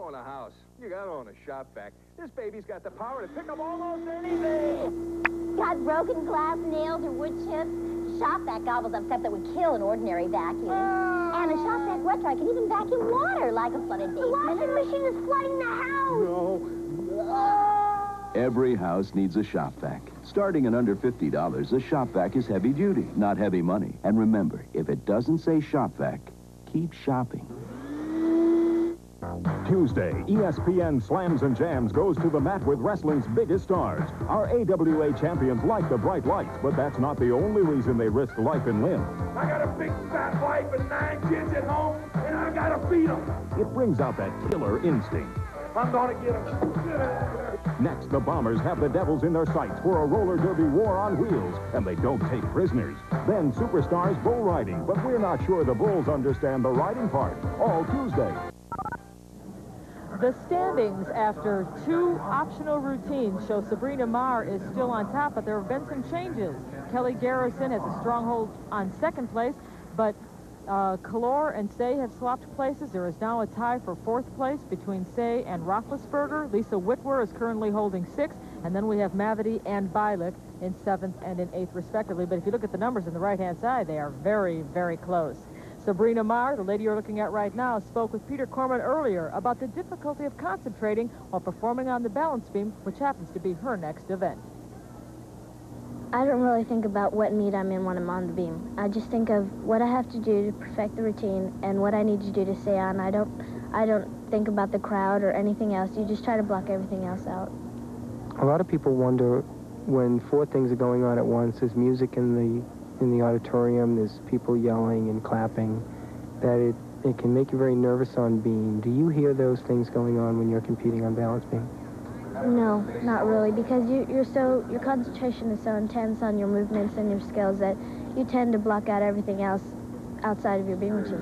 own a house. You gotta own a shop vac. This baby's got the power to pick up almost anything. Got broken glass, nails, or wood chips? Shop vac gobbles up stuff that would kill an ordinary vacuum. And a shop vac retro can even vacuum water like a flooded basement. The washing machine is flooding the house. No. Every house needs a shop vac. Starting at under $50, a shop vac is heavy duty, not heavy money. And remember, if it doesn't say shop vac, keep shopping. Tuesday, ESPN Slams and Jams goes to the mat with wrestling's biggest stars. Our AWA champions like the bright lights, but that's not the only reason they risk life and limb. I got a big fat wife and 9 kids at home, and I gotta feed them. It brings out that killer instinct. I'm gonna get them. Next, the Bombers have the Devils in their sights for a roller derby war on wheels, and they don't take prisoners. Then superstars bull riding, but we're not sure the Bulls understand the riding part. All Tuesday. The standings after 2 optional routines show Sabrina Marr is still on top, but there have been some changes. Kelly Garrison has a stronghold on 2nd place, but Calore and Say have swapped places. There is now a tie for 4th place between Say and Roethlisberger. Lisa Wittwer is currently holding 6th, and then we have Mavity and Bileck in 7th and in 8th, respectively. But if you look at the numbers on the right-hand side, they are very, very close. Sabrina Marr, the lady you're looking at right now, spoke with Peter Corman earlier about the difficulty of concentrating while performing on the balance beam, which happens to be her next event. I don't really think about what meet I'm in when I'm on the beam. I just think of what I have to do to perfect the routine and what I need to do to stay on. I don't think about the crowd or anything else. You just try to block everything else out. A lot of people wonder when 4 things are going on at once. There's music in the auditorium, there's people yelling and clapping, that it can make you very nervous on beam. Do you hear those things going on when you're competing on balance beam? No, not really, because your concentration is so intense on your movements and your skills that you tend to block out everything else outside of your beam routine.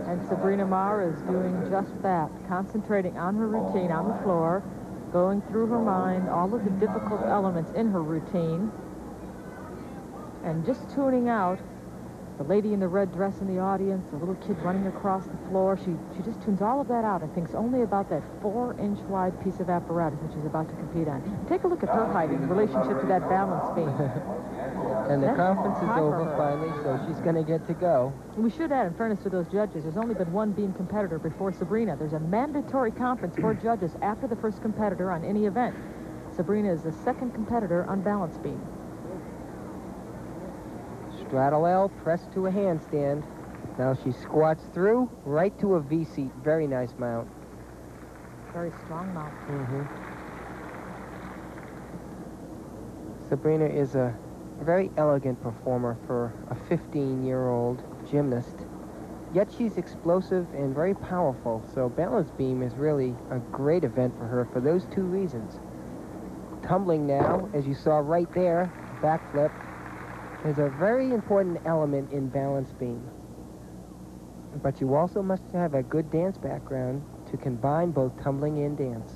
And Sabrina Marr is doing just that, concentrating on her routine on the floor, going through her mind all of the difficult elements in her routine, and just tuning out the lady in the red dress in the audience, the little kid running across the floor. She just tunes all of that out and thinks only about that 4-inch wide piece of apparatus which she's about to compete on. Take a look at her height in relationship to that balance beam. And the conference is over finally, so she's going to get to go. We should add, in fairness to those judges, there's only been 1 beam competitor before Sabrina. There's a mandatory conference for judges after the first competitor on any event. Sabrina is the 2nd competitor on balance beam. Straddle L, press to a handstand. Now she squats through, right to a V-seat. Very nice mount. Very strong mount. Sabrina is a very elegant performer for a 15-year-old gymnast. Yet she's explosive and very powerful, so balance beam is really a great event for her for those 2 reasons. Tumbling now, as you saw right there, backflip, is a very important element in balance beam. But you also must have a good dance background to combine both tumbling and dance.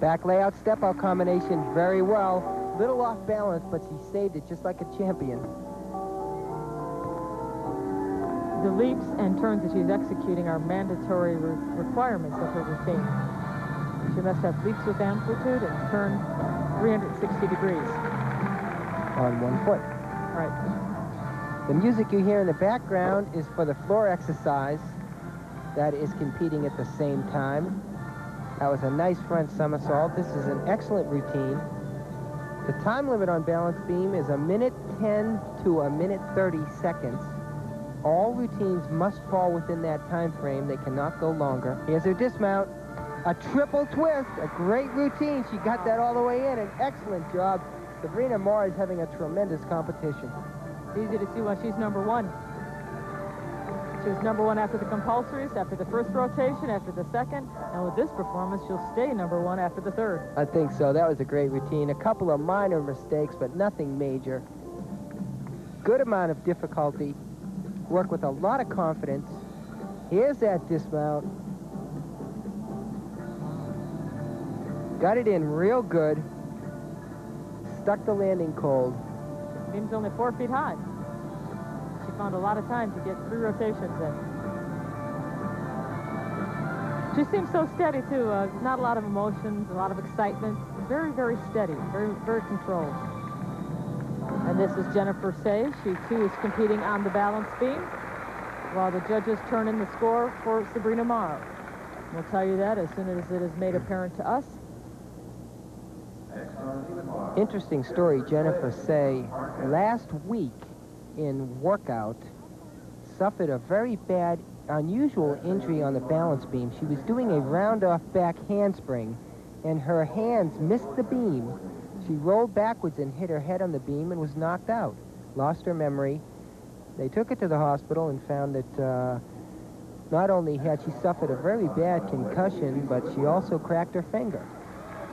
Back layout, step-out combination very well. Little off balance, but she saved it just like a champion. The leaps and turns that she's executing are mandatory requirements of her routine. She must have leaps with amplitude and turn 360 degrees. On 1 foot. Right. The music you hear in the background is for the floor exercise that is competing at the same time. That was a nice front somersault. This is an excellent routine. The time limit on balance beam is 1:10 to 1:30 seconds. All routines must fall within that time frame. They cannot go longer. Here's her dismount. A triple twist, a great routine. She got that all the way in. An excellent job. Sabrina Marr is having a tremendous competition. It's easy to see why she's number 1. She was number 1 after the compulsories, after the first rotation, after the second, and with this performance, she'll stay number 1 after the 3rd. I think so. That was a great routine. A couple of minor mistakes, but nothing major. Good amount of difficulty. Work with a lot of confidence. Here's that dismount. Got it in real good. Stuck the landing cold. Beam's only 4 feet high. She found a lot of time to get 3 rotations in. She seems so steady, too. Not a lot of emotions, a lot of excitement. Very, very steady, very, very controlled. And this is Jennifer Say. She, too, is competing on the balance beam, while the judges turn in the score for Sabrina Marr. We'll tell you that as soon as it is made apparent to us. Interesting story, Jennifer Say. Last week in workout, suffered a very bad, unusual injury on the balance beam. She was doing a round-off back handspring, and her hands missed the beam. She rolled backwards and hit her head on the beam and was knocked out. Lost her memory. They took her to the hospital and found that not only had she suffered a very bad concussion, but she also cracked her finger.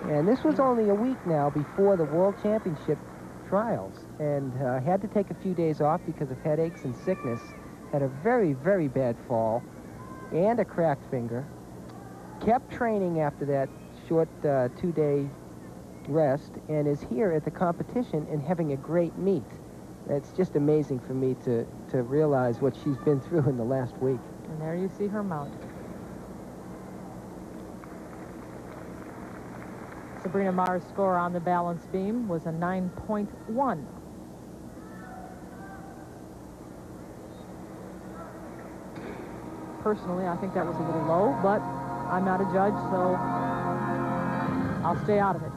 And this was only a week now before the World Championship trials, and had to take a few days off because of headaches and sickness. Had a very, very bad fall and a cracked finger. Kept training after that short 2-day rest, and is here at the competition and having a great meet. It's just amazing for me to realize what she's been through in the last week. And there you see her mount. Sabrina Marr's score on the balance beam was a 9.1. Personally, I think that was a little low, but I'm not a judge, so I'll stay out of it.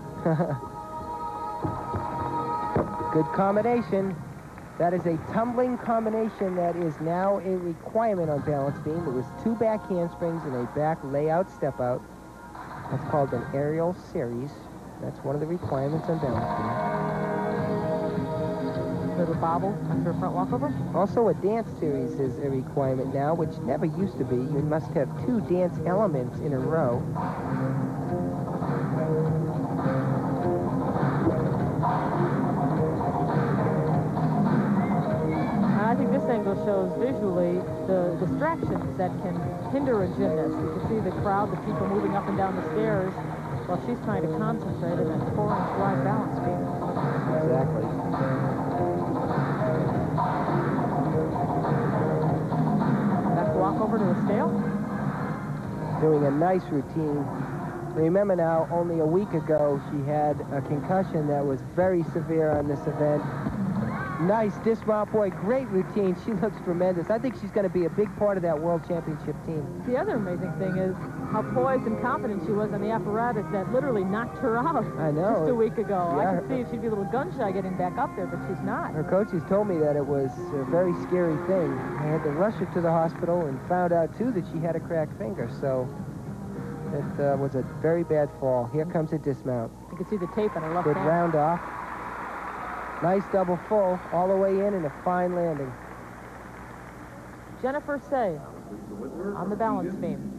Good combination. That is a tumbling combination that is now a requirement on balance beam. It was 2 back handsprings and a back layout step out. That's called an aerial series. That's one of the requirements on balance beam. Little bobble after a front walkover. Also, a dance series is a requirement now, which never used to be. You must have 2 dance elements in a row. I think this angle shows visually the distractions that can hinder a gymnast. You can see the crowd, the people moving up and down the stairs while she's trying to concentrate in that 4-inch wide balance beam. Exactly. Back walk over to the scale. Doing a nice routine. Remember now, only a week ago, she had a concussion that was very severe on this event. Nice dismount, boy, great routine. She looks tremendous. I think she's going to be a big part of that World Championship team. The other amazing thing is how poised and confident she was on the apparatus that literally knocked her out. I know. Just a week ago. Yeah, I could see she'd be a little gun-shy getting back up there, but she's not. Her coaches told me that it was a very scary thing. I had to rush her to the hospital and found out, too, that she had a cracked finger. So it was a very bad fall. Here comes a dismount. You can see the tape on her left Good hand. round off. Nice double full, all the way in and a fine landing. Jennifer Say on the balance beam.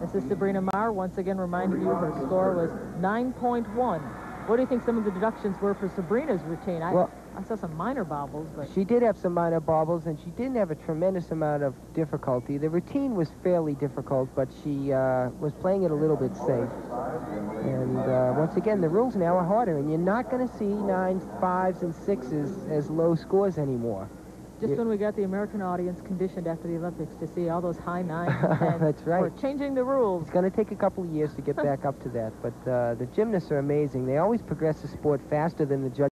This is Sabrina Marr, once again reminding you her score was 9.1. What do you think some of the deductions were for Sabrina's routine? I saw some minor bobbles, but... She did have some minor bobbles, and she didn't have a tremendous amount of difficulty. The routine was fairly difficult, but she was playing it a little bit safe. And once again, the rules now are harder, and you're not going to see 9s, 5s, and 6s as low scores anymore. Just when we got the American audience conditioned after the Olympics to see all those high 9s and 10s. That's right. We're changing the rules. It's going to take a couple of years to get back up to that, but the gymnasts are amazing. They always progress the sport faster than the judges